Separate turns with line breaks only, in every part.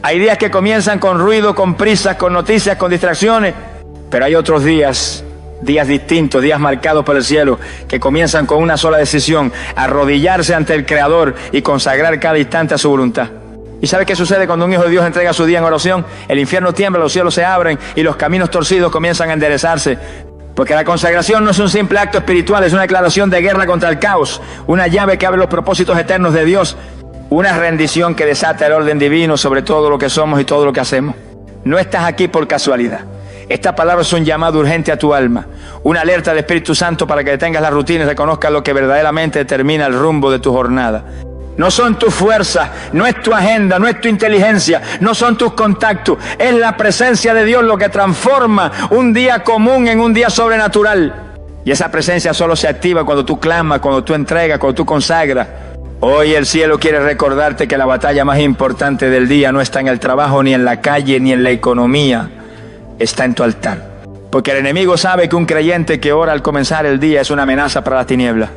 Hay días que comienzan con ruido, con prisas, con noticias, con distracciones, pero hay otros días distintos, días marcados por el cielo, que comienzan con una sola decisión: arrodillarse ante el Creador y consagrar cada instante a su voluntad. ¿Y sabe qué sucede cuando un hijo de Dios entrega su día en oración? El infierno tiembla, los cielos se abren y los caminos torcidos comienzan a enderezarse. Porque la consagración no es un simple acto espiritual, es una declaración de guerra contra el caos, una llave que abre los propósitos eternos de Dios, una rendición que desata el orden divino sobre todo lo que somos y todo lo que hacemos. No estás aquí por casualidad. Esta palabra es un llamado urgente a tu alma, una alerta del Espíritu Santo para que detengas la rutina y reconozcas lo que verdaderamente determina el rumbo de tu jornada. No son tus fuerzas, no es tu agenda, no es tu inteligencia, no son tus contactos. Es la presencia de Dios lo que transforma un día común en un día sobrenatural. Y esa presencia solo se activa cuando tú clamas, cuando tú entregas, cuando tú consagras. Hoy el cielo quiere recordarte que la batalla más importante del día no está en el trabajo, ni en la calle, ni en la economía. Está en tu altar. Porque el enemigo sabe que un creyente que ora al comenzar el día es una amenaza para las tinieblas.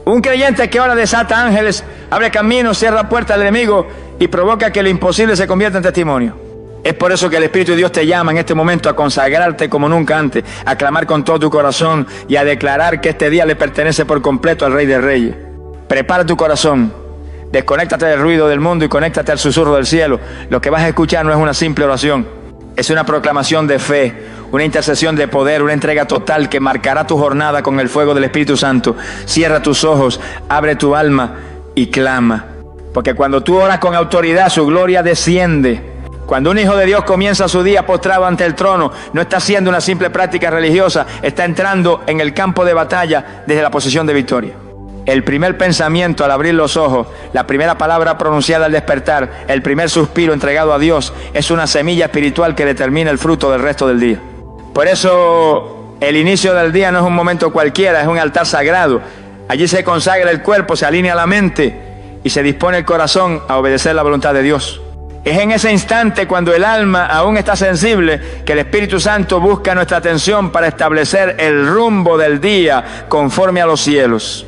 Un creyente que ora desata ángeles, abre caminos, cierra puertas al enemigo y provoca que lo imposible se convierta en testimonio. Es por eso que el Espíritu de Dios te llama en este momento a consagrarte como nunca antes, a clamar con todo tu corazón y a declarar que este día le pertenece por completo al Rey de Reyes. Prepara tu corazón, desconéctate del ruido del mundo y conéctate al susurro del cielo. Lo que vas a escuchar no es una simple oración, es una proclamación de fe, una intercesión de poder, una entrega total que marcará tu jornada con el fuego del Espíritu Santo. Cierra tus ojos, abre tu alma y clama. Porque cuando tú oras con autoridad, su gloria desciende. Cuando un hijo de Dios comienza su día postrado ante el trono, no está haciendo una simple práctica religiosa, está entrando en el campo de batalla desde la posición de victoria. El primer pensamiento al abrir los ojos, la primera palabra pronunciada al despertar, el primer suspiro entregado a Dios, es una semilla espiritual que determina el fruto del resto del día. Por eso el inicio del día no es un momento cualquiera, es un altar sagrado. Allí se consagra el cuerpo, se alinea la mente y se dispone el corazón a obedecer la voluntad de Dios. Es en ese instante, cuando el alma aún está sensible, que el Espíritu Santo busca nuestra atención para establecer el rumbo del día conforme a los cielos.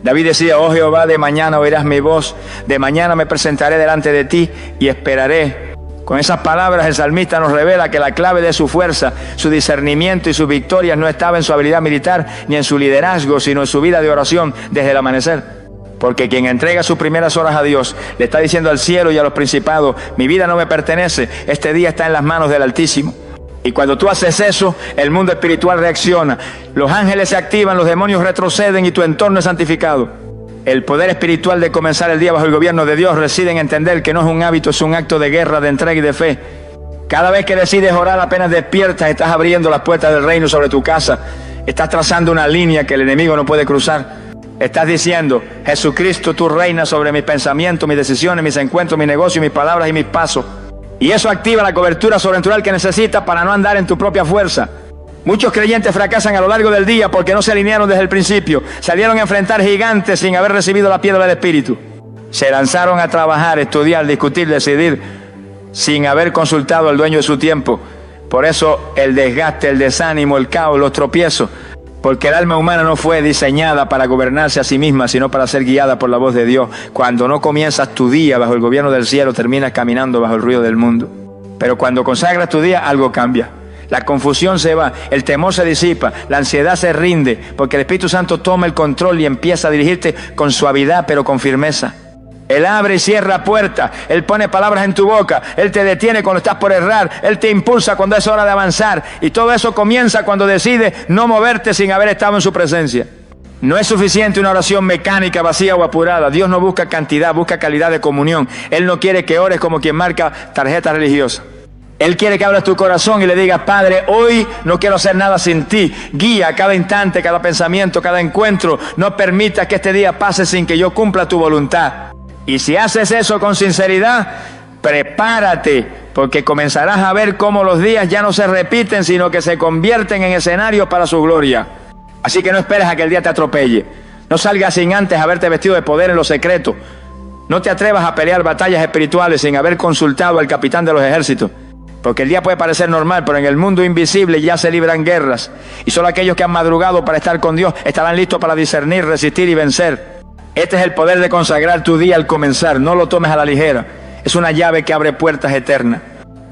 David decía: oh Jehová, de mañana oirás mi voz, de mañana me presentaré delante de ti y esperaré. Con esas palabras el salmista nos revela que la clave de su fuerza, su discernimiento y sus victorias no estaba en su habilidad militar ni en su liderazgo, sino en su vida de oración desde el amanecer. Porque quien entrega sus primeras horas a Dios le está diciendo al cielo y a los principados: mi vida no me pertenece, este día está en las manos del Altísimo. Y cuando tú haces eso, el mundo espiritual reacciona, los ángeles se activan, los demonios retroceden y tu entorno es santificado. El poder espiritual de comenzar el día bajo el gobierno de Dios reside en entender que no es un hábito, es un acto de guerra, de entrega y de fe. Cada vez que decides orar apenas despiertas, estás abriendo las puertas del reino sobre tu casa. Estás trazando una línea que el enemigo no puede cruzar. Estás diciendo: Jesucristo, tú reinas sobre mis pensamientos, mis decisiones, mis encuentros, mis negocios, mis palabras y mis pasos. Y eso activa la cobertura sobrenatural que necesitas para no andar en tu propia fuerza. Muchos creyentes fracasan a lo largo del día porque no se alinearon desde el principio. Salieron a enfrentar gigantes sin haber recibido la piedra del Espíritu. Se lanzaron a trabajar, estudiar, discutir, decidir, sin haber consultado al dueño de su tiempo. Por eso el desgaste, el desánimo, el caos, los tropiezos. Porque el alma humana no fue diseñada para gobernarse a sí misma, sino para ser guiada por la voz de Dios. Cuando no comienzas tu día bajo el gobierno del cielo, terminas caminando bajo el ruido del mundo. Pero cuando consagras tu día, algo cambia. La confusión se va, el temor se disipa, la ansiedad se rinde, porque el Espíritu Santo toma el control y empieza a dirigirte con suavidad, pero con firmeza. Él abre y cierra puertas, Él pone palabras en tu boca, Él te detiene cuando estás por errar, Él te impulsa cuando es hora de avanzar. Y todo eso comienza cuando decides no moverte sin haber estado en su presencia. No es suficiente una oración mecánica, vacía o apurada. Dios no busca cantidad, busca calidad de comunión. Él no quiere que ores como quien marca tarjeta religiosa. Él quiere que abras tu corazón y le digas: Padre, hoy no quiero hacer nada sin ti. Guía cada instante, cada pensamiento, cada encuentro. No permitas que este día pase sin que yo cumpla tu voluntad. Y si haces eso con sinceridad, prepárate, porque comenzarás a ver cómo los días ya no se repiten, sino que se convierten en escenarios para su gloria. Así que no esperes a que el día te atropelle. No salgas sin antes haberte vestido de poder en lo secreto. No te atrevas a pelear batallas espirituales sin haber consultado al capitán de los ejércitos. Porque el día puede parecer normal, pero en el mundo invisible ya se libran guerras. Y solo aquellos que han madrugado para estar con Dios estarán listos para discernir, resistir y vencer. Este es el poder de consagrar tu día al comenzar. No lo tomes a la ligera. Es una llave que abre puertas eternas.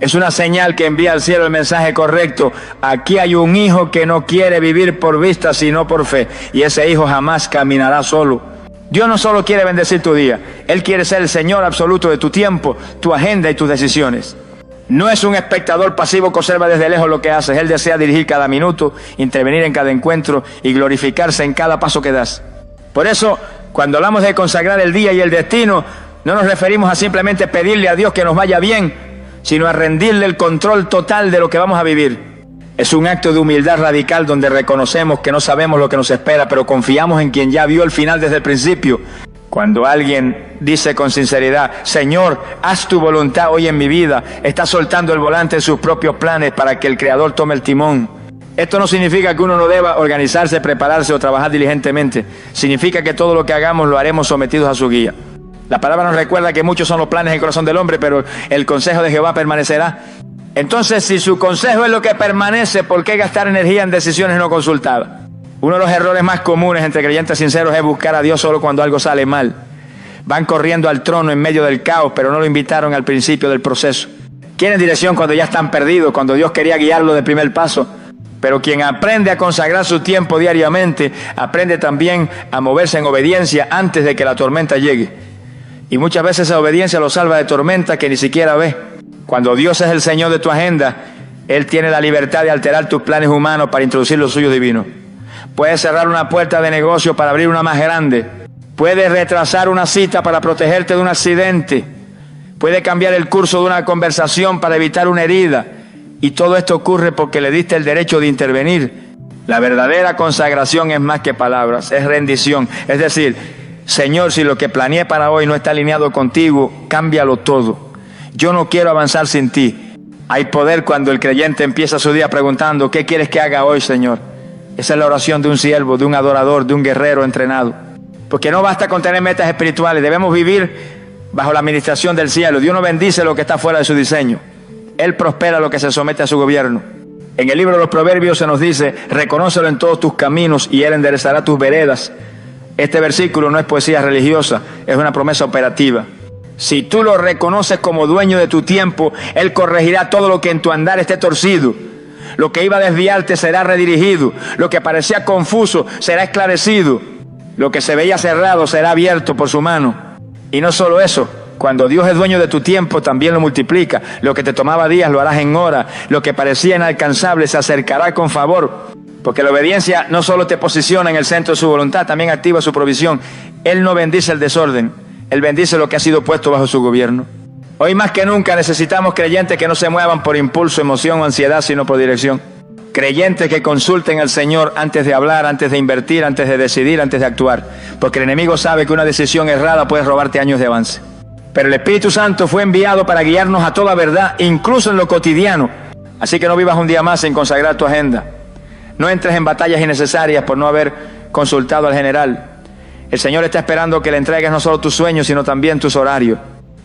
Es una señal que envía al cielo el mensaje correcto. Aquí hay un hijo que no quiere vivir por vista, sino por fe. Y ese hijo jamás caminará solo. Dios no solo quiere bendecir tu día. Él quiere ser el Señor absoluto de tu tiempo, tu agenda y tus decisiones. No es un espectador pasivo que observa desde lejos lo que haces. Él desea dirigir cada minuto, intervenir en cada encuentro y glorificarse en cada paso que das. Por eso, cuando hablamos de consagrar el día y el destino, no nos referimos a simplemente pedirle a Dios que nos vaya bien, sino a rendirle el control total de lo que vamos a vivir. Es un acto de humildad radical donde reconocemos que no sabemos lo que nos espera, pero confiamos en quien ya vio el final desde el principio. Cuando alguien dice con sinceridad, Señor, haz tu voluntad hoy en mi vida, está soltando el volante en sus propios planes para que el Creador tome el timón. Esto no significa que uno no deba organizarse, prepararse o trabajar diligentemente. Significa que todo lo que hagamos lo haremos sometidos a su guía. La palabra nos recuerda que muchos son los planes del corazón del hombre, pero el consejo de Jehová permanecerá. Entonces, si su consejo es lo que permanece, ¿por qué gastar energía en decisiones no consultadas? Uno de los errores más comunes entre creyentes sinceros es buscar a Dios solo cuando algo sale mal. Van corriendo al trono en medio del caos, pero no lo invitaron al principio del proceso. Quieren dirección cuando ya están perdidos, cuando Dios quería guiarlo del primer paso. Pero quien aprende a consagrar su tiempo diariamente, aprende también a moverse en obediencia antes de que la tormenta llegue. Y muchas veces esa obediencia lo salva de tormenta que ni siquiera ve. Cuando Dios es el Señor de tu agenda, Él tiene la libertad de alterar tus planes humanos para introducir los suyos divinos. Puedes cerrar una puerta de negocio para abrir una más grande. Puedes retrasar una cita para protegerte de un accidente. Puedes cambiar el curso de una conversación para evitar una herida. Y todo esto ocurre porque le diste el derecho de intervenir. La verdadera consagración es más que palabras, es rendición. Es decir, Señor, si lo que planeé para hoy no está alineado contigo, cámbialo todo. Yo no quiero avanzar sin ti. Hay poder cuando el creyente empieza su día preguntando, ¿qué quieres que haga hoy, Señor? Esa es la oración de un siervo, de un adorador, de un guerrero entrenado. Porque no basta con tener metas espirituales, debemos vivir bajo la administración del cielo. Dios no bendice lo que está fuera de su diseño. Él prospera lo que se somete a su gobierno. En el libro de los Proverbios se nos dice, reconócelo en todos tus caminos y Él enderezará tus veredas. Este versículo no es poesía religiosa, es una promesa operativa. Si tú lo reconoces como dueño de tu tiempo, Él corregirá todo lo que en tu andar esté torcido. Lo que iba a desviarte será redirigido. Lo que parecía confuso será esclarecido. Lo que se veía cerrado será abierto por su mano. Y no solo eso, cuando Dios es dueño de tu tiempo, también lo multiplica. Lo que te tomaba días lo harás en horas. Lo que parecía inalcanzable se acercará con favor. Porque la obediencia no solo te posiciona en el centro de su voluntad, también activa su provisión. Él no bendice el desorden, Él bendice lo que ha sido puesto bajo su gobierno. Hoy más que nunca necesitamos creyentes que no se muevan por impulso, emoción o ansiedad, sino por dirección. Creyentes que consulten al Señor antes de hablar, antes de invertir, antes de decidir, antes de actuar. Porque el enemigo sabe que una decisión errada puede robarte años de avance. Pero el Espíritu Santo fue enviado para guiarnos a toda verdad, incluso en lo cotidiano. Así que no vivas un día más sin consagrar tu agenda. No entres en batallas innecesarias por no haber consultado al general. El Señor está esperando que le entregues no solo tus sueños, sino también tus horarios.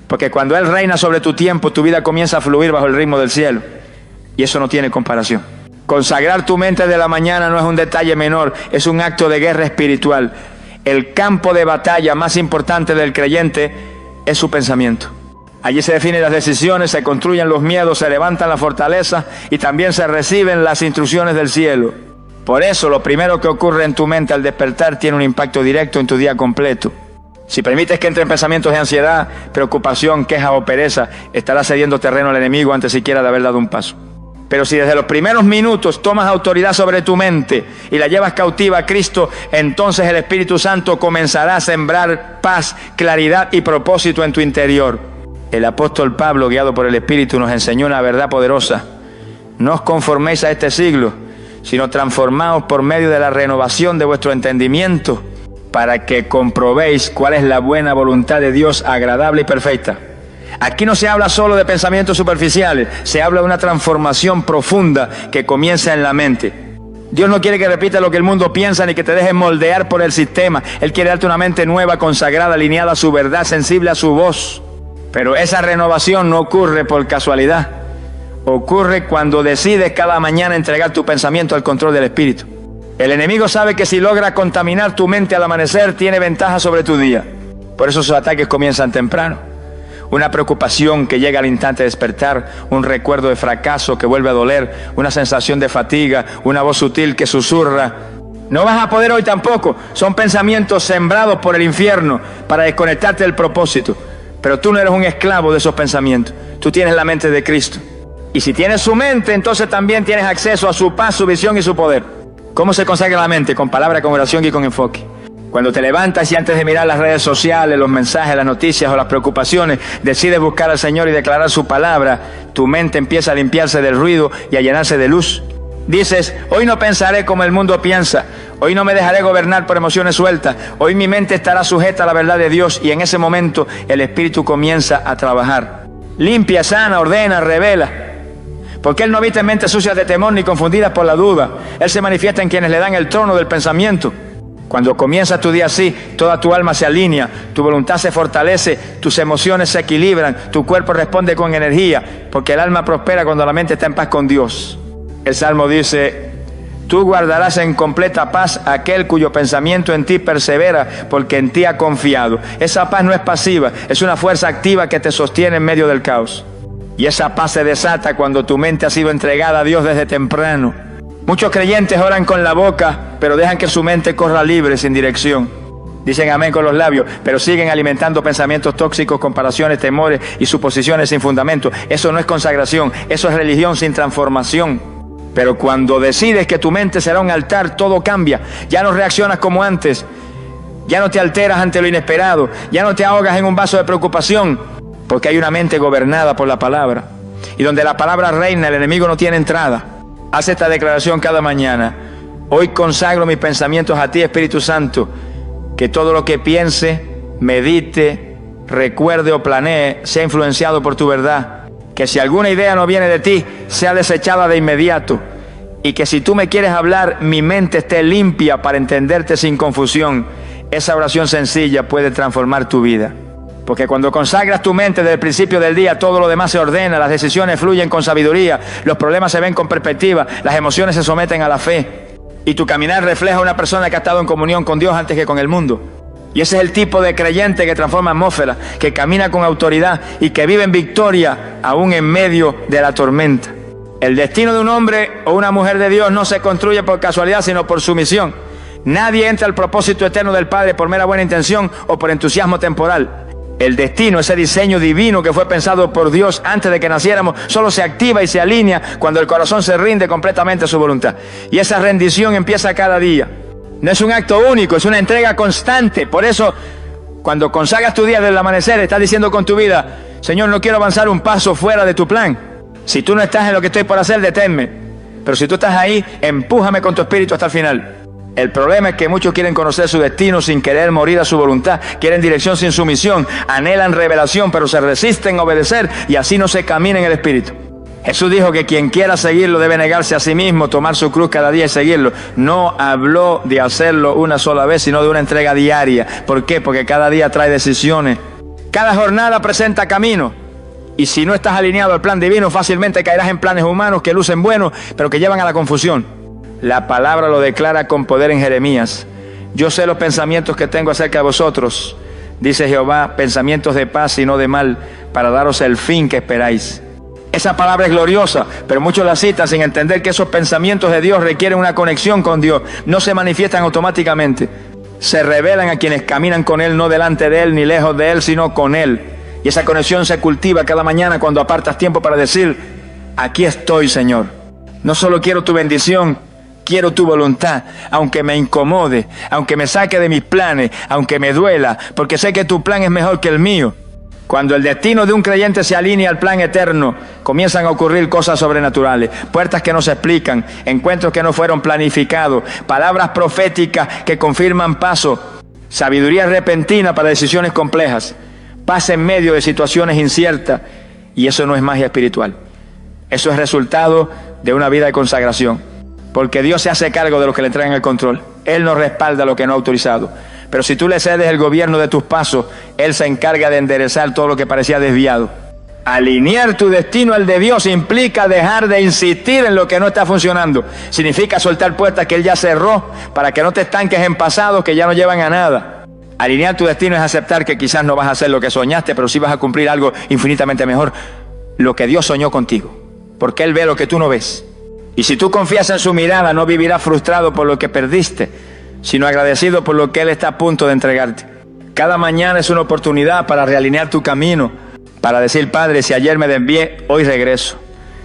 Porque cuando Él reina sobre tu tiempo, tu vida comienza a fluir bajo el ritmo del cielo. Y eso no tiene comparación. Consagrar tu mente de la mañana no es un detalle menor, es un acto de guerra espiritual. El campo de batalla más importante del creyente es su pensamiento. Allí se definen las decisiones, se construyen los miedos, se levantan las fortalezas y también se reciben las instrucciones del cielo. Por eso lo primero que ocurre en tu mente al despertar tiene un impacto directo en tu día completo. Si permites que entren pensamientos de ansiedad, preocupación, queja o pereza, estarás cediendo terreno al enemigo antes siquiera de haber dado un paso. Pero si desde los primeros minutos tomas autoridad sobre tu mente y la llevas cautiva a Cristo, entonces el Espíritu Santo comenzará a sembrar paz, claridad y propósito en tu interior. El apóstol Pablo, guiado por el Espíritu, nos enseñó una verdad poderosa. No os conforméis a este siglo, sino transformaos por medio de la renovación de vuestro entendimiento, para que comprobéis cuál es la buena voluntad de Dios, agradable y perfecta. Aquí no se habla solo de pensamientos superficiales, se habla de una transformación profunda que comienza en la mente. Dios no quiere que repitas lo que el mundo piensa ni que te dejes moldear por el sistema. Él quiere darte una mente nueva, consagrada, alineada a su verdad, sensible a su voz. Pero esa renovación no ocurre por casualidad. Ocurre cuando decides cada mañana entregar tu pensamiento al control del Espíritu. El enemigo sabe que si logra contaminar tu mente al amanecer, tiene ventaja sobre tu día. Por eso sus ataques comienzan temprano. una preocupación que llega al instante de despertar, un recuerdo de fracaso que vuelve a doler, una sensación de fatiga, una voz sutil que susurra. No vas a poder hoy tampoco. Son pensamientos sembrados por el infierno para desconectarte del propósito. Pero tú no eres un esclavo de esos pensamientos. Tú tienes la mente de Cristo. Y si tienes su mente, entonces también tienes acceso a su paz, su visión y su poder. ¿Cómo se consagra la mente? Con palabra, con oración y con enfoque. Cuando te levantas y antes de mirar las redes sociales, los mensajes, las noticias o las preocupaciones, decides buscar al Señor y declarar su palabra, tu mente empieza a limpiarse del ruido y a llenarse de luz. Dices, hoy no pensaré como el mundo piensa, hoy no me dejaré gobernar por emociones sueltas, hoy mi mente estará sujeta a la verdad de Dios, y en ese momento el Espíritu comienza a trabajar. Limpia, sana, ordena, revela. Porque Él no habita en mentes sucias de temor ni confundidas por la duda. Él se manifiesta en quienes le dan el trono del pensamiento. Cuando comienza tu día así, toda tu alma se alinea, tu voluntad se fortalece, tus emociones se equilibran, tu cuerpo responde con energía, porque el alma prospera cuando la mente está en paz con Dios. El Salmo dice, tú guardarás en completa paz a aquel cuyo pensamiento en ti persevera, porque en ti ha confiado. Esa paz no es pasiva, es una fuerza activa que te sostiene en medio del caos. Y esa paz se desata cuando tu mente ha sido entregada a Dios desde temprano. Muchos creyentes oran con la boca, pero dejan que su mente corra libre, sin dirección. Dicen amén con los labios, pero siguen alimentando pensamientos tóxicos, comparaciones, temores y suposiciones sin fundamento. Eso no es consagración, eso es religión sin transformación. Pero cuando decides que tu mente será un altar, todo cambia. Ya no reaccionas como antes, ya no te alteras ante lo inesperado, ya no te ahogas en un vaso de preocupación, porque hay una mente gobernada por la palabra. Y donde la palabra reina, el enemigo no tiene entrada. Haz esta declaración cada mañana. Hoy consagro mis pensamientos a ti, Espíritu Santo, que todo lo que piense, medite, recuerde o planee sea influenciado por tu verdad. Que si alguna idea no viene de ti, sea desechada de inmediato. Y que si tú me quieres hablar, mi mente esté limpia para entenderte sin confusión. Esa oración sencilla puede transformar tu vida. Porque cuando consagras tu mente desde el principio del día, todo lo demás se ordena, las decisiones fluyen con sabiduría, los problemas se ven con perspectiva, las emociones se someten a la fe. Y tu caminar refleja a una persona que ha estado en comunión con Dios antes que con el mundo. Y ese es el tipo de creyente que transforma atmósfera, que camina con autoridad y que vive en victoria aún en medio de la tormenta. El destino de un hombre o una mujer de Dios no se construye por casualidad, sino por sumisión. Nadie entra al propósito eterno del Padre por mera buena intención o por entusiasmo temporal. El destino, ese diseño divino que fue pensado por Dios antes de que naciéramos, solo se activa y se alinea cuando el corazón se rinde completamente a su voluntad. Y esa rendición empieza cada día. No es un acto único, es una entrega constante. Por eso, cuando consagras tu día desde el amanecer, estás diciendo con tu vida, Señor, no quiero avanzar un paso fuera de tu plan. Si tú no estás en lo que estoy por hacer, deténme. Pero si tú estás ahí, empújame con tu espíritu hasta el final. El problema es que muchos quieren conocer su destino sin querer morir a su voluntad, quieren dirección sin sumisión, anhelan revelación, pero se resisten a obedecer y así no se camina en el Espíritu. Jesús dijo que quien quiera seguirlo debe negarse a sí mismo, tomar su cruz cada día y seguirlo. No habló de hacerlo una sola vez, sino de una entrega diaria. ¿Por qué? Porque cada día trae decisiones. Cada jornada presenta camino. Y si no estás alineado al plan divino, fácilmente caerás en planes humanos que lucen buenos, pero que llevan a la confusión. La palabra lo declara con poder en Jeremías. Yo sé los pensamientos que tengo acerca de vosotros, dice Jehová, pensamientos de paz y no de mal, para daros el fin que esperáis. Esa palabra es gloriosa, pero muchos la citan sin entender que esos pensamientos de Dios requieren una conexión con Dios. No se manifiestan automáticamente. Se revelan a quienes caminan con Él, no delante de Él ni lejos de Él, sino con Él. Y esa conexión se cultiva cada mañana cuando apartas tiempo para decir, aquí estoy, Señor. No solo quiero tu bendición, quiero tu voluntad, aunque me incomode, aunque me saque de mis planes, aunque me duela, porque sé que tu plan es mejor que el mío. Cuando el destino de un creyente se alinea al plan eterno, comienzan a ocurrir cosas sobrenaturales, puertas que no se explican, encuentros que no fueron planificados, palabras proféticas que confirman paso, sabiduría repentina para decisiones complejas, paz en medio de situaciones inciertas, y eso no es magia espiritual. Eso es resultado de una vida de consagración. Porque Dios se hace cargo de los que le entregan el control. Él no respalda lo que no ha autorizado. Pero si tú le cedes el gobierno de tus pasos, Él se encarga de enderezar todo lo que parecía desviado. Alinear tu destino al de Dios implica dejar de insistir en lo que no está funcionando. Significa soltar puertas que Él ya cerró para que no te estanques en pasados que ya no llevan a nada. Alinear tu destino es aceptar que quizás no vas a hacer lo que soñaste, pero sí vas a cumplir algo infinitamente mejor, lo que Dios soñó contigo, porque Él ve lo que tú no ves. Y si tú confías en su mirada, no vivirás frustrado por lo que perdiste, sino agradecido por lo que Él está a punto de entregarte. Cada mañana es una oportunidad para realinear tu camino, para decir: Padre, si ayer me desvié, hoy regreso.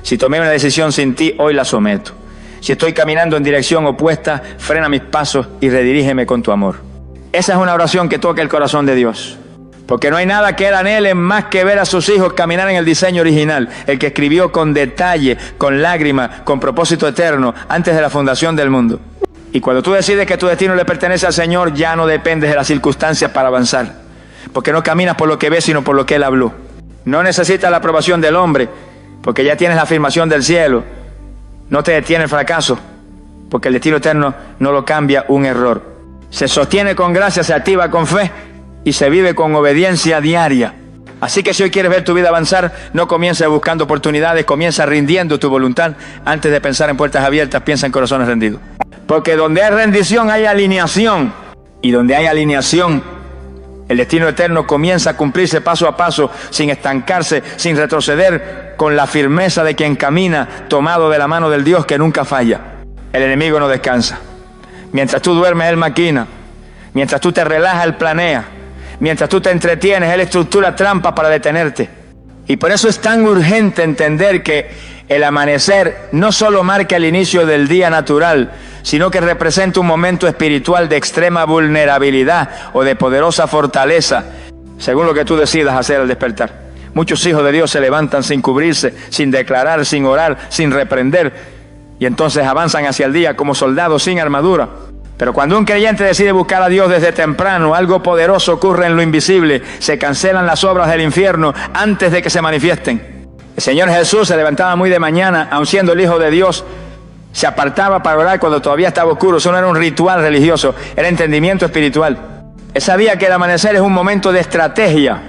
Si tomé una decisión sin ti, hoy la someto. Si estoy caminando en dirección opuesta, frena mis pasos y redirígeme con tu amor. Esa es una oración que toca el corazón de Dios, porque no hay nada que Él anhele más que ver a sus hijos caminar en el diseño original, el que escribió con detalle, con lágrimas, con propósito eterno, antes de la fundación del mundo. Y cuando tú decides que tu destino le pertenece al Señor, ya no dependes de las circunstancias para avanzar, porque no caminas por lo que ves, sino por lo que Él habló. No necesitas la aprobación del hombre, porque ya tienes la afirmación del cielo. No te detiene el fracaso, porque el destino eterno no lo cambia un error. Se sostiene con gracia, se activa con fe y se vive con obediencia diaria. Así que si hoy quieres ver tu vida avanzar, no comiences buscando oportunidades, comienza rindiendo tu voluntad. Antes de pensar en puertas abiertas, piensa en corazones rendidos. Porque donde hay rendición hay alineación, y donde hay alineación, el destino eterno comienza a cumplirse paso a paso, sin estancarse, sin retroceder, con la firmeza de quien camina tomado de la mano del Dios que nunca falla. El enemigo no descansa. Mientras tú duermes, Él maquina. Mientras tú te relajas, Él planea. Mientras tú te entretienes, Él estructura trampas para detenerte. Y por eso es tan urgente entender que el amanecer no solo marca el inicio del día natural, sino que representa un momento espiritual de extrema vulnerabilidad o de poderosa fortaleza, según lo que tú decidas hacer al despertar. Muchos hijos de Dios se levantan sin cubrirse, sin declarar, sin orar, sin reprender, y entonces avanzan hacia el día como soldados sin armadura. Pero cuando un creyente decide buscar a Dios desde temprano, algo poderoso ocurre en lo invisible. Se cancelan las obras del infierno antes de que se manifiesten. El Señor Jesús se levantaba muy de mañana, aun siendo el Hijo de Dios. Se apartaba para orar cuando todavía estaba oscuro. Eso no era un ritual religioso, era entendimiento espiritual. Él sabía que el amanecer es un momento de estrategia,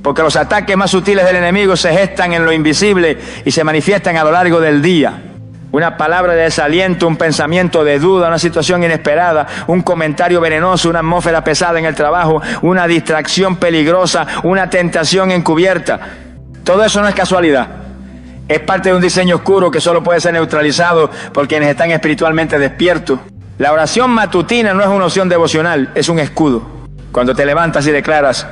porque los ataques más sutiles del enemigo se gestan en lo invisible y se manifiestan a lo largo del día. Una palabra de desaliento, un pensamiento de duda, una situación inesperada, un comentario venenoso, una atmósfera pesada en el trabajo, una distracción peligrosa, una tentación encubierta. Todo eso no es casualidad. Es parte de un diseño oscuro que solo puede ser neutralizado por quienes están espiritualmente despiertos. La oración matutina no es una opción devocional, es un escudo. Cuando te levantas y declaras: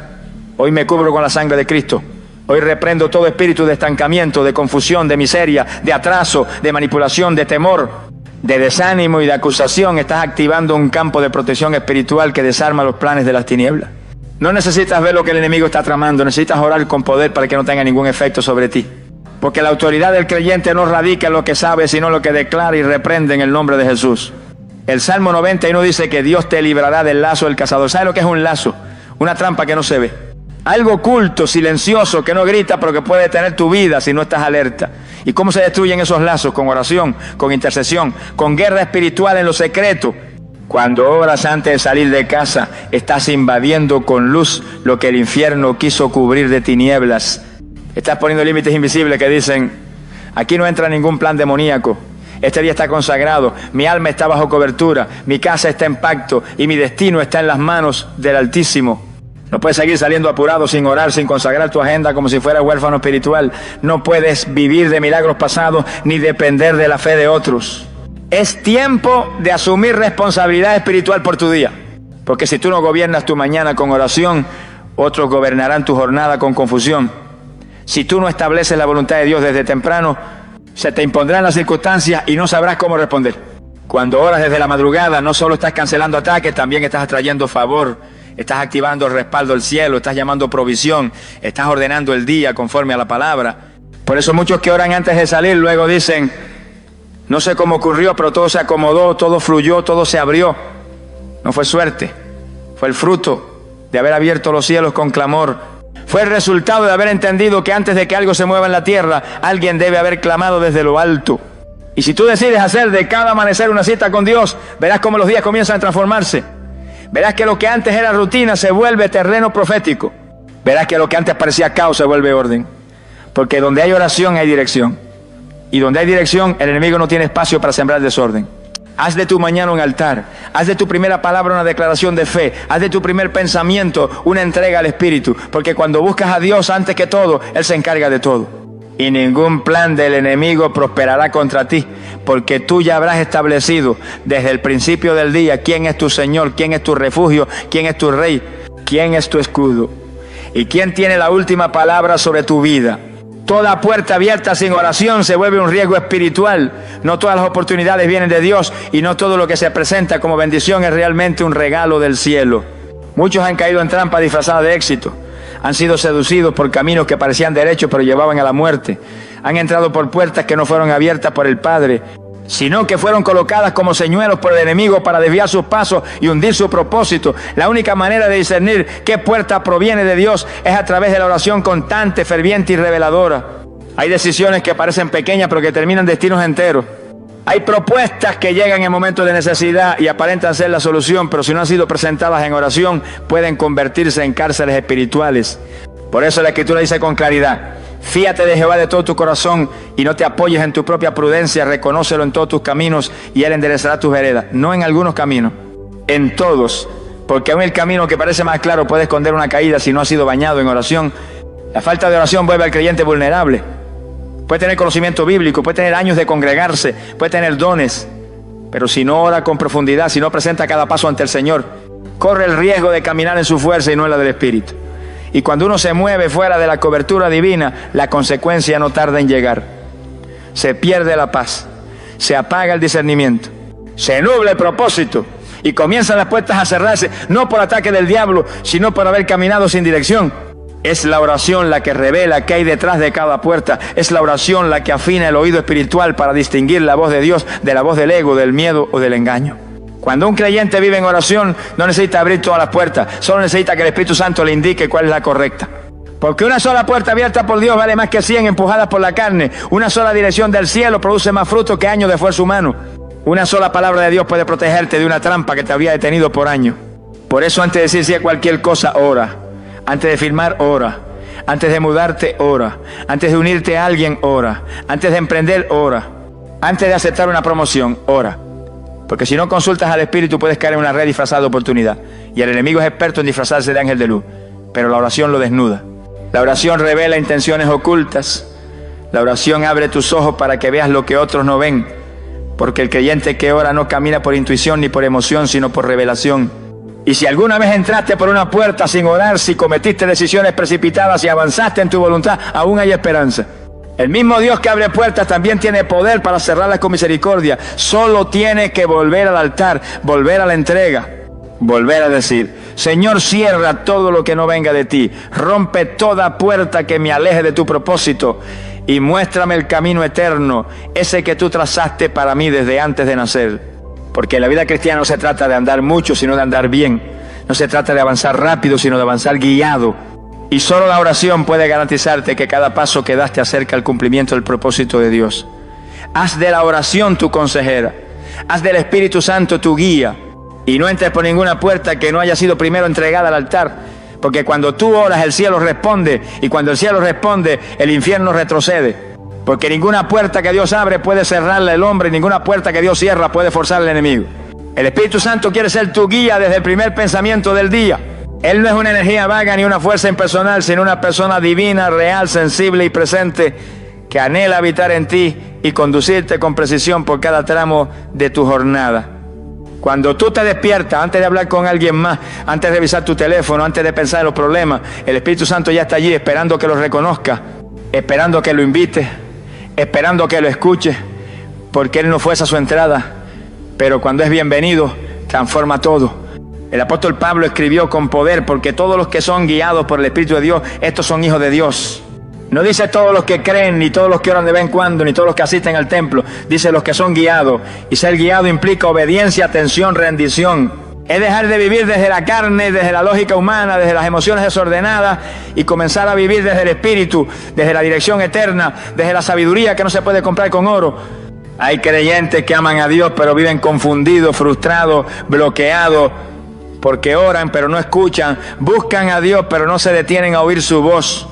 hoy me cubro con la sangre de Cristo. Hoy reprendo todo espíritu de estancamiento, de confusión, de miseria, de atraso, de manipulación, de temor, de desánimo y de acusación. Estás activando un campo de protección espiritual que desarma los planes de las tinieblas. No necesitas ver lo que el enemigo está tramando, necesitas orar con poder para que no tenga ningún efecto sobre ti. Porque la autoridad del creyente no radica en lo que sabe, sino en lo que declara y reprende en el nombre de Jesús. El Salmo 91 dice que Dios te librará del lazo del cazador. ¿Sabe lo que es un lazo? Una trampa que no se ve. Algo oculto, silencioso, que no grita, pero que puede detener tu vida si no estás alerta. ¿Y cómo se destruyen esos lazos? Con oración, con intercesión, con guerra espiritual en lo secreto. Cuando oras antes de salir de casa, estás invadiendo con luz lo que el infierno quiso cubrir de tinieblas. Estás poniendo límites invisibles que dicen: aquí no entra ningún plan demoníaco. Este día está consagrado, mi alma está bajo cobertura, mi casa está en pacto y mi destino está en las manos del Altísimo. No puedes seguir saliendo apurado sin orar, sin consagrar tu agenda como si fueras huérfano espiritual. No puedes vivir de milagros pasados ni depender de la fe de otros. Es tiempo de asumir responsabilidad espiritual por tu día. Porque si tú no gobiernas tu mañana con oración, otros gobernarán tu jornada con confusión. Si tú no estableces la voluntad de Dios desde temprano, se te impondrán las circunstancias y no sabrás cómo responder. Cuando oras desde la madrugada, no solo estás cancelando ataques, también estás atrayendo favor. Estás activando el respaldo del cielo, estás llamando provisión, estás ordenando el día conforme a la palabra. Por eso muchos que oran antes de salir luego dicen: no sé cómo ocurrió, pero todo se acomodó, todo fluyó, todo se abrió. No fue suerte, fue el fruto de haber abierto los cielos con clamor. Fue el resultado de haber entendido que antes de que algo se mueva en la tierra, alguien debe haber clamado desde lo alto. Y si tú decides hacer de cada amanecer una cita con Dios, verás cómo los días comienzan a transformarse. Verás que lo que antes era rutina se vuelve terreno profético. Verás que lo que antes parecía caos se vuelve orden. Porque donde hay oración hay dirección. Y donde hay dirección, el enemigo no tiene espacio para sembrar desorden. Haz de tu mañana un altar. Haz de tu primera palabra una declaración de fe. Haz de tu primer pensamiento una entrega al Espíritu. Porque cuando buscas a Dios antes que todo, Él se encarga de todo. Y ningún plan del enemigo prosperará contra ti. Porque tú ya habrás establecido desde el principio del día quién es tu Señor, quién es tu refugio, quién es tu Rey, quién es tu escudo y quién tiene la última palabra sobre tu vida. Toda puerta abierta sin oración se vuelve un riesgo espiritual. No todas las oportunidades vienen de Dios y no todo lo que se presenta como bendición es realmente un regalo del cielo. Muchos han caído en trampas disfrazadas de éxito. Han sido seducidos por caminos que parecían derechos pero llevaban a la muerte. Han entrado por puertas que no fueron abiertas por el Padre, sino que fueron colocadas como señuelos por el enemigo para desviar sus pasos y hundir su propósito. La única manera de discernir qué puerta proviene de Dios es a través de la oración constante, ferviente y reveladora. Hay decisiones que parecen pequeñas pero que terminan destinos enteros. Hay propuestas que llegan en momentos de necesidad y aparentan ser la solución, pero si no han sido presentadas en oración, pueden convertirse en cárceles espirituales. Por eso la Escritura dice con claridad: fíate de Jehová de todo tu corazón y no te apoyes en tu propia prudencia, reconócelo en todos tus caminos y Él enderezará tus veredas. No en algunos caminos, en todos, porque aún el camino que parece más claro puede esconder una caída si no ha sido bañado en oración. La falta de oración vuelve al creyente vulnerable. Puede tener conocimiento bíblico, puede tener años de congregarse, puede tener dones, pero si no ora con profundidad, si no presenta cada paso ante el Señor, corre el riesgo de caminar en su fuerza y no en la del Espíritu. Y cuando uno se mueve fuera de la cobertura divina, la consecuencia no tarda en llegar. Se pierde la paz, se apaga el discernimiento, se nubla el propósito y comienzan las puertas a cerrarse, no por ataque del diablo, sino por haber caminado sin dirección. Es la oración la que revela qué hay detrás de cada puerta. Es la oración la que afina el oído espiritual para distinguir la voz de Dios de la voz del ego, del miedo o del engaño. Cuando un creyente vive en oración, no necesita abrir todas las puertas, solo necesita que el Espíritu Santo le indique cuál es la correcta. Porque una sola puerta abierta por Dios vale más que 100 empujadas por la carne. Una sola dirección del cielo produce más fruto que años de esfuerzo humano. Una sola palabra de Dios puede protegerte de una trampa que te habría detenido por años. Por eso, antes de decir sí a cualquier cosa, ora. Antes de firmar, ora. Antes de mudarte, ora. Antes de unirte a alguien, ora. Antes de emprender, ora. Antes de aceptar una promoción, ora. Porque si no consultas al Espíritu puedes caer en una red disfrazada de oportunidad. Y el enemigo es experto en disfrazarse de ángel de luz. Pero la oración lo desnuda. La oración revela intenciones ocultas. La oración abre tus ojos para que veas lo que otros no ven. Porque el creyente que ora no camina por intuición ni por emoción, sino por revelación. Y si alguna vez entraste por una puerta sin orar, si cometiste decisiones precipitadas y avanzaste en tu voluntad, aún hay esperanza. El mismo Dios que abre puertas también tiene poder para cerrarlas con misericordia. Solo tiene que volver al altar, volver a la entrega, volver a decir: Señor, cierra todo lo que no venga de ti, rompe toda puerta que me aleje de tu propósito y muéstrame el camino eterno, ese que tú trazaste para mí desde antes de nacer. Porque la vida cristiana no se trata de andar mucho, sino de andar bien. No se trata de avanzar rápido, sino de avanzar guiado. Y solo la oración puede garantizarte que cada paso que das te acerca al cumplimiento del propósito de Dios. Haz de la oración tu consejera. Haz del Espíritu Santo tu guía. Y no entres por ninguna puerta que no haya sido primero entregada al altar. Porque cuando tú oras, el cielo responde. Y cuando el cielo responde, el infierno retrocede. Porque ninguna puerta que Dios abre puede cerrarla el hombre, y ninguna puerta que Dios cierra puede forzar al enemigo. El Espíritu Santo quiere ser tu guía desde el primer pensamiento del día. Él no es una energía vaga ni una fuerza impersonal, sino una persona divina, real, sensible y presente, que anhela habitar en ti y conducirte con precisión por cada tramo de tu jornada. Cuando tú te despiertas, antes de hablar con alguien más, antes de revisar tu teléfono, antes de pensar en los problemas, el Espíritu Santo ya está allí esperando que lo reconozca, esperando que lo invites, esperando que lo escuche, porque Él no fuerza su entrada, pero cuando es bienvenido, transforma todo. El apóstol Pablo escribió con poder, porque todos los que son guiados por el Espíritu de Dios, estos son hijos de Dios. No dice todos los que creen, ni todos los que oran de vez en cuando, ni todos los que asisten al templo. Dice los que son guiados. Y ser guiado implica obediencia, atención, rendición. Es dejar de vivir desde la carne, desde la lógica humana, desde las emociones desordenadas y comenzar a vivir desde el Espíritu, desde la dirección eterna, desde la sabiduría que no se puede comprar con oro. Hay creyentes que aman a Dios pero viven confundidos, frustrados, bloqueados, porque oran pero no escuchan, buscan a Dios pero no se detienen a oír su voz.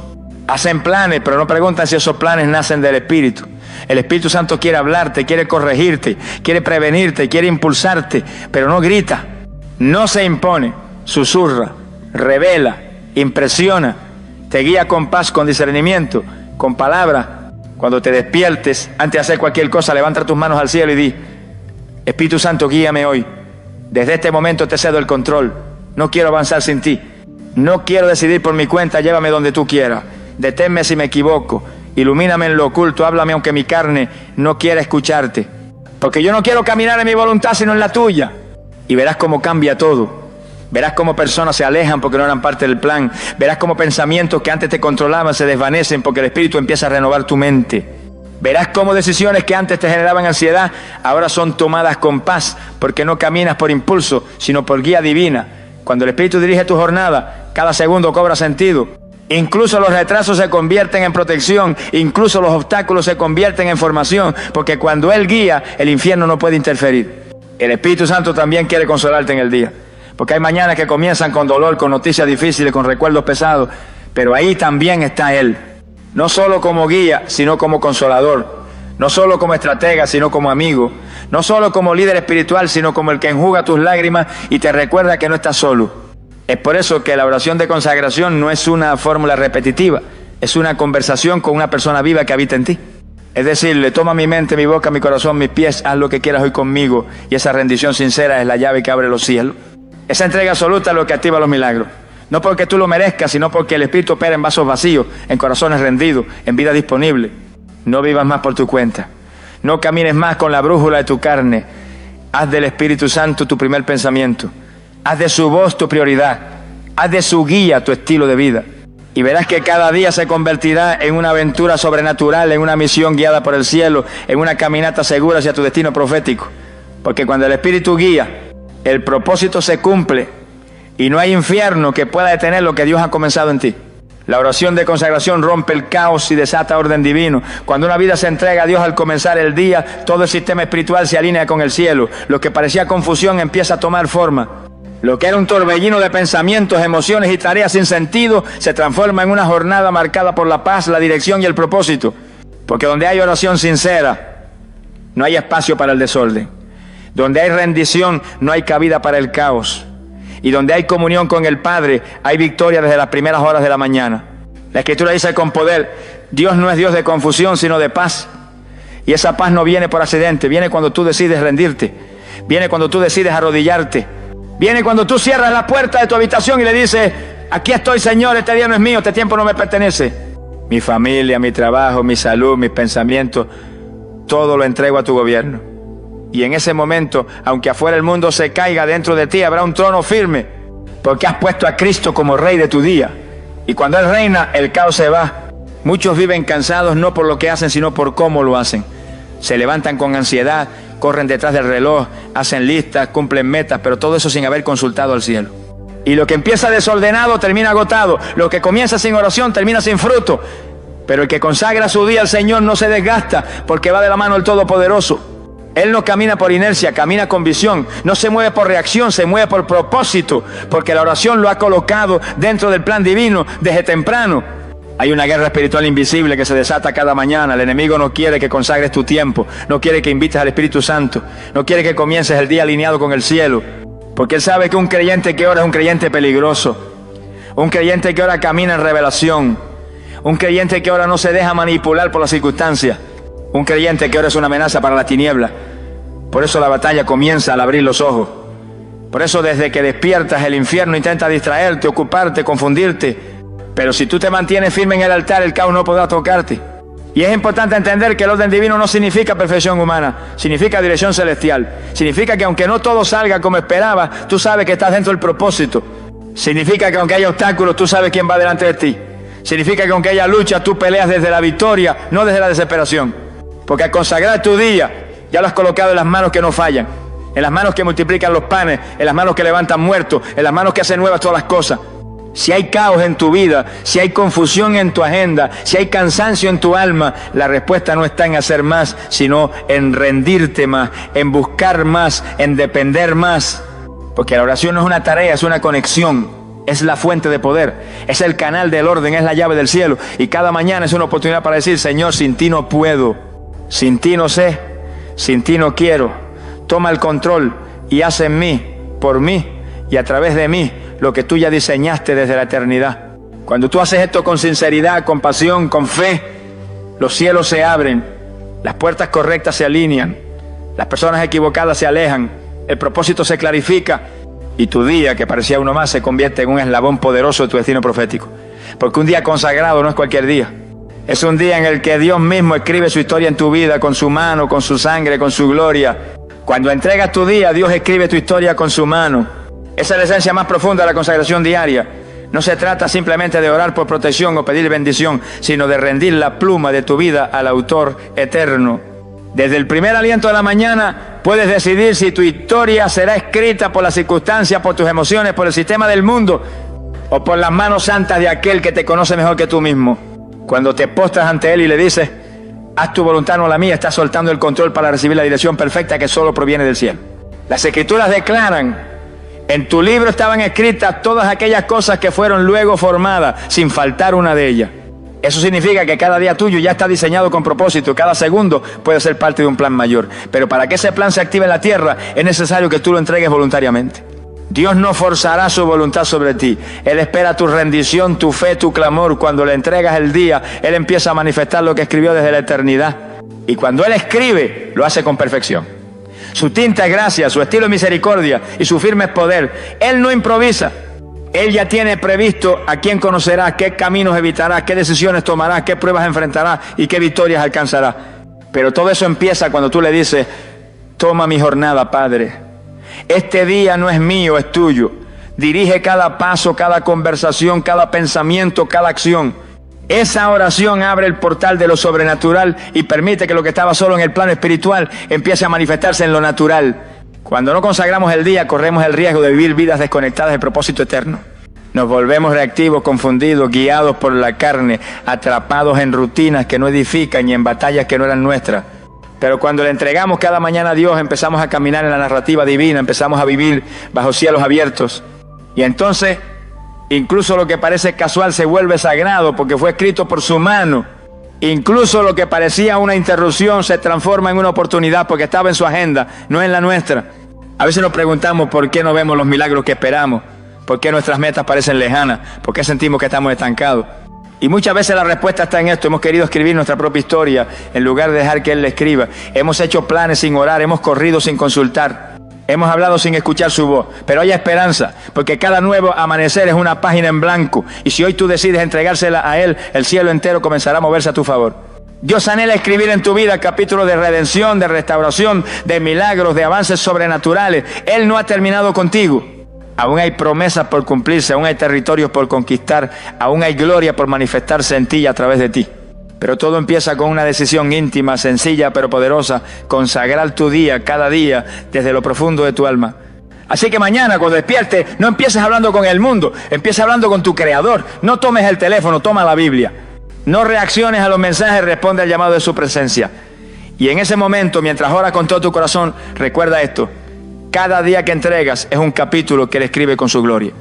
Hacen planes pero no preguntan si esos planes nacen del Espíritu. El Espíritu Santo quiere hablarte, quiere corregirte, quiere prevenirte, quiere impulsarte, pero no grita, no se impone, susurra, revela, impresiona, te guía con paz, con discernimiento, con palabra. Cuando te despiertes, antes de hacer cualquier cosa, levanta tus manos al cielo y di: Espíritu Santo, guíame hoy. Desde este momento te cedo el control. No quiero avanzar sin ti. No quiero decidir por mi cuenta, llévame donde tú quieras. Deténme si me equivoco. Ilumíname en lo oculto, háblame aunque mi carne no quiera escucharte. Porque yo no quiero caminar en mi voluntad, sino en la tuya. Y verás cómo cambia todo. Verás cómo personas se alejan porque no eran parte del plan. Verás cómo pensamientos que antes te controlaban se desvanecen porque el Espíritu empieza a renovar tu mente. Verás cómo decisiones que antes te generaban ansiedad ahora son tomadas con paz porque no caminas por impulso, sino por guía divina. Cuando el Espíritu dirige tu jornada, cada segundo cobra sentido. Incluso los retrasos se convierten en protección, incluso los obstáculos se convierten en formación, porque cuando Él guía, el infierno no puede interferir. El Espíritu Santo también quiere consolarte en el día, porque hay mañanas que comienzan con dolor, con noticias difíciles, con recuerdos pesados, pero ahí también está Él, no solo como guía, sino como consolador, no solo como estratega, sino como amigo, no solo como líder espiritual, sino como el que enjuga tus lágrimas y te recuerda que no estás solo. Es por eso que la oración de consagración no es una fórmula repetitiva, es una conversación con una persona viva que habita en ti. Es decirle: toma mi mente, mi boca, mi corazón, mis pies, haz lo que quieras hoy conmigo. Y esa rendición sincera es la llave que abre los cielos. Esa entrega absoluta es lo que activa los milagros. No porque tú lo merezcas, sino porque el Espíritu opera en vasos vacíos, en corazones rendidos, en vida disponible. No vivas más por tu cuenta. No camines más con la brújula de tu carne. Haz del Espíritu Santo tu primer pensamiento. Haz de su voz tu prioridad. Haz de su guía tu estilo de vida. Y verás que cada día se convertirá en una aventura sobrenatural, en una misión guiada por el cielo, en una caminata segura hacia tu destino profético. Porque cuando el Espíritu guía, el propósito se cumple y no hay infierno que pueda detener lo que Dios ha comenzado en ti. La oración de consagración rompe el caos y desata orden divino. Cuando una vida se entrega a Dios al comenzar el día, todo el sistema espiritual se alinea con el cielo. Lo que parecía confusión empieza a tomar forma. Lo que era un torbellino de pensamientos, emociones y tareas sin sentido se transforma en una jornada marcada por la paz, la dirección y el propósito. Porque donde hay oración sincera, no hay espacio para el desorden. Donde hay rendición, no hay cabida para el caos. Y donde hay comunión con el Padre, hay victoria desde las primeras horas de la mañana. La Escritura dice con poder: Dios no es Dios de confusión, sino de paz. Y esa paz no viene por accidente, viene cuando tú decides rendirte. Viene cuando tú decides arrodillarte. Viene cuando tú cierras la puerta de tu habitación y le dices: aquí estoy, Señor, este día no es mío, este tiempo no me pertenece. Mi familia, mi trabajo, mi salud, mis pensamientos, todo lo entrego a tu gobierno. Y en ese momento, aunque afuera el mundo se caiga, dentro de ti habrá un trono firme, porque has puesto a Cristo como Rey de tu día. Y cuando Él reina, el caos se va. Muchos viven cansados no por lo que hacen, sino por cómo lo hacen. Se levantan con ansiedad, corren detrás del reloj, hacen listas, cumplen metas, pero todo eso sin haber consultado al cielo. Y lo que empieza desordenado termina agotado. Lo que comienza sin oración termina sin fruto. Pero el que consagra su día al Señor no se desgasta, porque va de la mano del Todopoderoso. Él no camina por inercia, camina con visión. No se mueve por reacción, se mueve por propósito, porque la oración lo ha colocado dentro del plan divino desde temprano. Hay una guerra espiritual invisible que se desata cada mañana. El enemigo no quiere que consagres tu tiempo, no quiere que invites al Espíritu Santo, no quiere que comiences el día alineado con el cielo, porque él sabe que un creyente que ora es un creyente peligroso, un creyente que ora camina en revelación, un creyente que ora no se deja manipular por las circunstancias, un creyente que ora es una amenaza para la tiniebla. Por eso la batalla comienza al abrir los ojos. Por eso desde que despiertas el infierno intenta distraerte, ocuparte, confundirte. Pero si tú te mantienes firme en el altar, el caos no podrá tocarte. Y es importante entender que el orden divino no significa perfección humana, significa dirección celestial. Significa que aunque no todo salga como esperabas, tú sabes que estás dentro del propósito. Significa que aunque haya obstáculos, tú sabes quién va delante de ti. Significa que aunque haya lucha, tú peleas desde la victoria, no desde la desesperación. Porque al consagrar tu día, ya lo has colocado en las manos que no fallan, en las manos que multiplican los panes, en las manos que levantan muertos, en las manos que hacen nuevas todas las cosas. Si hay caos en tu vida, si hay confusión en tu agenda, si hay cansancio en tu alma, la respuesta no está en hacer más, sino en rendirte más, en buscar más, en depender más. Porque la oración no es una tarea, es una conexión, es la fuente de poder, es el canal del orden, es la llave del cielo. Y cada mañana es una oportunidad para decir: Señor, sin ti no puedo. Sin ti no sé, sin ti no quiero. Toma el control y haz en mí, por mí y a través de mí lo que tú ya diseñaste desde la eternidad. Cuando tú haces esto con sinceridad, con pasión, con fe, los cielos se abren, las puertas correctas se alinean, las personas equivocadas se alejan, el propósito se clarifica y tu día, que parecía uno más, se convierte en un eslabón poderoso de tu destino profético. Porque un día consagrado no es cualquier día. Es un día en el que Dios mismo escribe su historia en tu vida, con su mano, con su sangre, con su gloria. Cuando entregas tu día, Dios escribe tu historia con su mano. Esa es la esencia más profunda de la consagración diaria. No se trata simplemente de orar por protección o pedir bendición, sino de rendir la pluma de tu vida al autor eterno. Desde el primer aliento de la mañana puedes decidir si tu historia será escrita por las circunstancias, por tus emociones, por el sistema del mundo o por las manos santas de aquel que te conoce mejor que tú mismo. Cuando te postras ante Él y le dices, haz tu voluntad, no la mía, estás soltando el control para recibir la dirección perfecta que solo proviene del cielo. Las Escrituras declaran, en tu libro estaban escritas todas aquellas cosas que fueron luego formadas, sin faltar una de ellas. Eso significa que cada día tuyo ya está diseñado con propósito, cada segundo puede ser parte de un plan mayor. Pero para que ese plan se active en la tierra, es necesario que tú lo entregues voluntariamente. Dios no forzará su voluntad sobre ti. Él espera tu rendición, tu fe, tu clamor. Cuando le entregas el día, Él empieza a manifestar lo que escribió desde la eternidad. Y cuando Él escribe, lo hace con perfección. Su tinta es gracia, su estilo es misericordia y su firme es poder. Él no improvisa. Él ya tiene previsto a quién conocerás, qué caminos evitarás, qué decisiones tomarás, qué pruebas enfrentarás y qué victorias alcanzarás. Pero todo eso empieza cuando tú le dices, toma mi jornada, Padre. Este día no es mío, es tuyo. Dirige cada paso, cada conversación, cada pensamiento, cada acción. Esa oración abre el portal de lo sobrenatural y permite que lo que estaba solo en el plano espiritual empiece a manifestarse en lo natural. Cuando no consagramos el día, corremos el riesgo de vivir vidas desconectadas del propósito eterno. Nos volvemos reactivos, confundidos, guiados por la carne, atrapados en rutinas que no edifican y en batallas que no eran nuestras. Pero cuando le entregamos cada mañana a Dios, empezamos a caminar en la narrativa divina, empezamos a vivir bajo cielos abiertos. Y entonces, incluso lo que parece casual se vuelve sagrado porque fue escrito por su mano. Incluso lo que parecía una interrupción se transforma en una oportunidad porque estaba en su agenda, no en la nuestra. A veces nos preguntamos por qué no vemos los milagros que esperamos, por qué nuestras metas parecen lejanas, por qué sentimos que estamos estancados. Y muchas veces la respuesta está en esto. Hemos querido escribir nuestra propia historia en lugar de dejar que Él la escriba. Hemos hecho planes sin orar, hemos corrido sin consultar, hemos hablado sin escuchar su voz. Pero hay esperanza, porque cada nuevo amanecer es una página en blanco. Y si hoy tú decides entregársela a Él, el cielo entero comenzará a moverse a tu favor. Dios anhela escribir en tu vida capítulos de redención, de restauración, de milagros, de avances sobrenaturales. Él no ha terminado contigo. Aún hay promesas por cumplirse, aún hay territorios por conquistar, aún hay gloria por manifestarse en ti y a través de ti. Pero todo empieza con una decisión íntima, sencilla pero poderosa, consagrar tu día, cada día, desde lo profundo de tu alma. Así que mañana cuando despiertes, no empieces hablando con el mundo, empieza hablando con tu Creador. No tomes el teléfono, toma la Biblia. No reacciones a los mensajes, responde al llamado de su presencia. Y en ese momento, mientras oras con todo tu corazón, recuerda esto. Cada día que entregas es un capítulo que Él escribe con su gloria.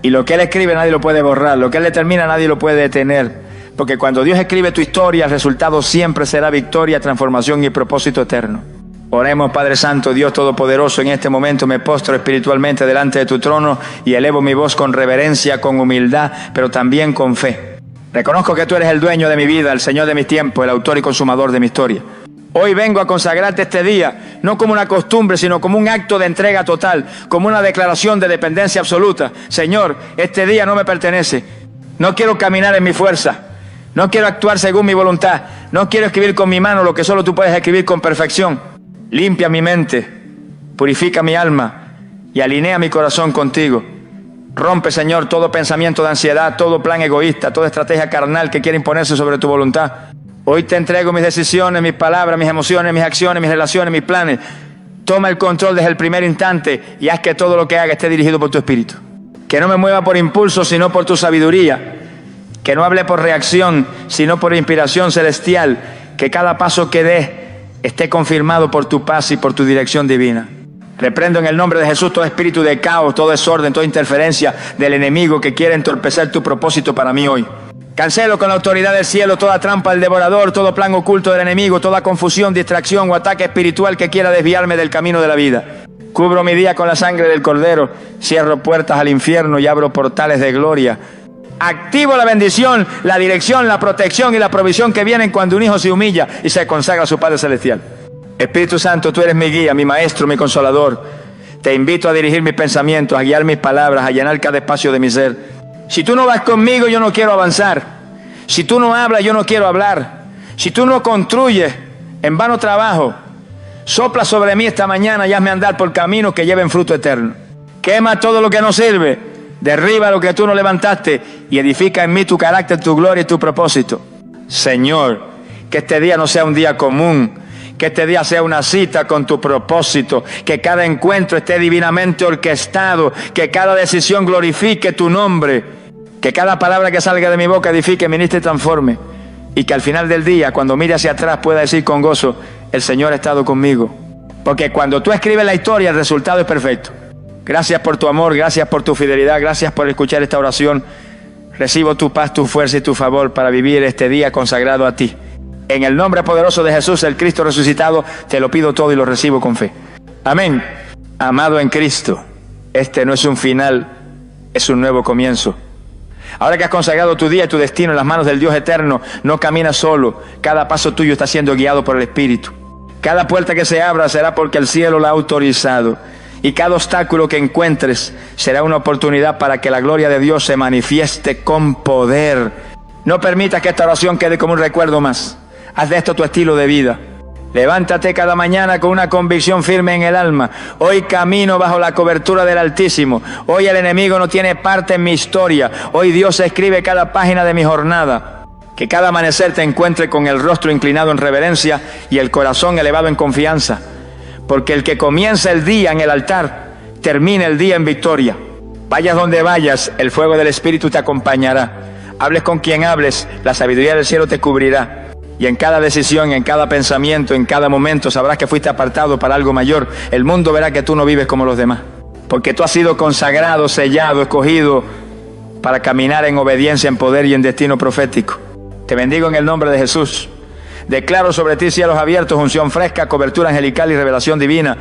Y lo que Él escribe nadie lo puede borrar, lo que Él determina nadie lo puede detener. Porque cuando Dios escribe tu historia, el resultado siempre será victoria, transformación y propósito eterno. Oremos, Padre Santo, Dios Todopoderoso, en este momento me postro espiritualmente delante de tu trono y elevo mi voz con reverencia, con humildad, pero también con fe. Reconozco que tú eres el dueño de mi vida, el Señor de mis tiempos, el autor y consumador de mi historia. Hoy vengo a consagrarte este día, no como una costumbre, sino como un acto de entrega total, como una declaración de dependencia absoluta. Señor, este día no me pertenece. No quiero caminar en mi fuerza. No quiero actuar según mi voluntad. No quiero escribir con mi mano lo que solo tú puedes escribir con perfección. Limpia mi mente, purifica mi alma y alinea mi corazón contigo. Rompe, Señor, todo pensamiento de ansiedad, todo plan egoísta, toda estrategia carnal que quiera imponerse sobre tu voluntad. Hoy te entrego mis decisiones, mis palabras, mis emociones, mis acciones, mis relaciones, mis planes. Toma el control desde el primer instante y haz que todo lo que haga esté dirigido por tu Espíritu. Que no me mueva por impulso, sino por tu sabiduría. Que no hable por reacción, sino por inspiración celestial. Que cada paso que dé esté confirmado por tu paz y por tu dirección divina. Reprendo en el nombre de Jesús todo espíritu de caos, todo desorden, toda interferencia del enemigo que quiere entorpecer tu propósito para mí hoy. Cancelo con la autoridad del cielo toda trampa del devorador, todo plan oculto del enemigo, toda confusión, distracción o ataque espiritual que quiera desviarme del camino de la vida. Cubro mi día con la sangre del Cordero, cierro puertas al infierno y abro portales de gloria. Activo la bendición, la dirección, la protección y la provisión que vienen cuando un hijo se humilla y se consagra a su Padre Celestial. Espíritu Santo, tú eres mi guía, mi maestro, mi consolador. Te invito a dirigir mis pensamientos, a guiar mis palabras, a llenar cada espacio de mi ser. Si tú no vas conmigo, yo no quiero avanzar. Si tú no hablas, yo no quiero hablar. Si tú no construyes, en vano trabajo. Sopla sobre mí esta mañana y hazme andar por caminos que lleven fruto eterno. Quema todo lo que no sirve, derriba lo que tú no levantaste y edifica en mí tu carácter, tu gloria y tu propósito. Señor, que este día no sea un día común, que este día sea una cita con tu propósito, que cada encuentro esté divinamente orquestado, que cada decisión glorifique tu nombre, que cada palabra que salga de mi boca edifique, ministre y transforme, y que al final del día, cuando mire hacia atrás, pueda decir con gozo, el Señor ha estado conmigo. Porque cuando tú escribes la historia, el resultado es perfecto. Gracias por tu amor, gracias por tu fidelidad, gracias por escuchar esta oración. Recibo tu paz, tu fuerza y tu favor para vivir este día consagrado a ti. En el nombre poderoso de Jesús, el Cristo resucitado, te lo pido todo y lo recibo con fe. Amén. Amado en Cristo, este no es un final, es un nuevo comienzo. Ahora que has consagrado tu día y tu destino en las manos del Dios eterno, no caminas solo. Cada paso tuyo está siendo guiado por el Espíritu. Cada puerta que se abra será porque el cielo la ha autorizado. Y cada obstáculo que encuentres será una oportunidad para que la gloria de Dios se manifieste con poder. No permitas que esta oración quede como un recuerdo más. Haz de esto tu estilo de vida. Levántate cada mañana con una convicción firme en el alma. Hoy camino bajo la cobertura del Altísimo. Hoy el enemigo no tiene parte en mi historia. Hoy Dios escribe cada página de mi jornada. Que cada amanecer te encuentre con el rostro inclinado en reverencia y el corazón elevado en confianza. Porque el que comienza el día en el altar, termina el día en victoria. Vayas donde vayas, el fuego del Espíritu te acompañará. Hables con quien hables, la sabiduría del cielo te cubrirá. Y en cada decisión, en cada pensamiento, en cada momento sabrás que fuiste apartado para algo mayor. El mundo verá que tú no vives como los demás. Porque tú has sido consagrado, sellado, escogido para caminar en obediencia, en poder y en destino profético. Te bendigo en el nombre de Jesús. Declaro sobre ti cielos abiertos, unción fresca, cobertura angelical y revelación divina.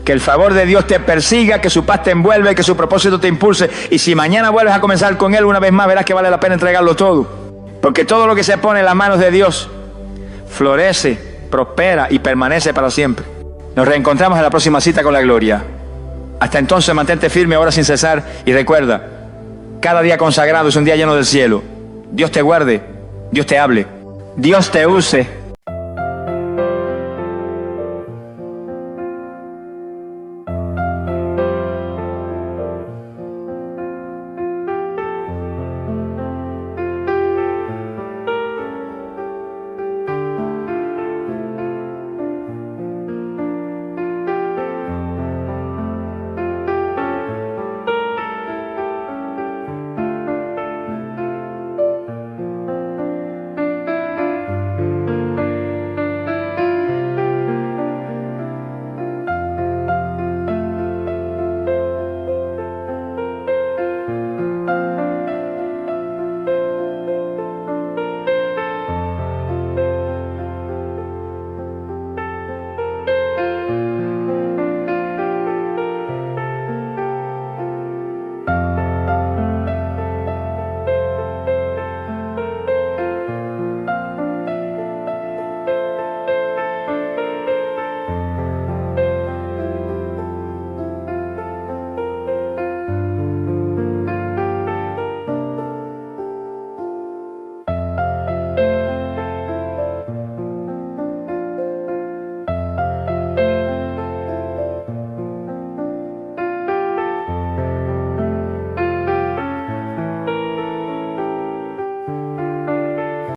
Que el favor de Dios te persiga, que su paz te envuelve, que su propósito te impulse. Y si mañana vuelves a comenzar con Él una vez más, verás que vale la pena entregarlo todo. Porque todo lo que se pone en las manos de Dios florece, prospera y permanece para siempre. Nos reencontramos en la próxima cita con la gloria. Hasta entonces mantente firme, ora sin cesar y recuerda, cada día consagrado es un día lleno del cielo. Dios te guarde, Dios te hable, Dios te use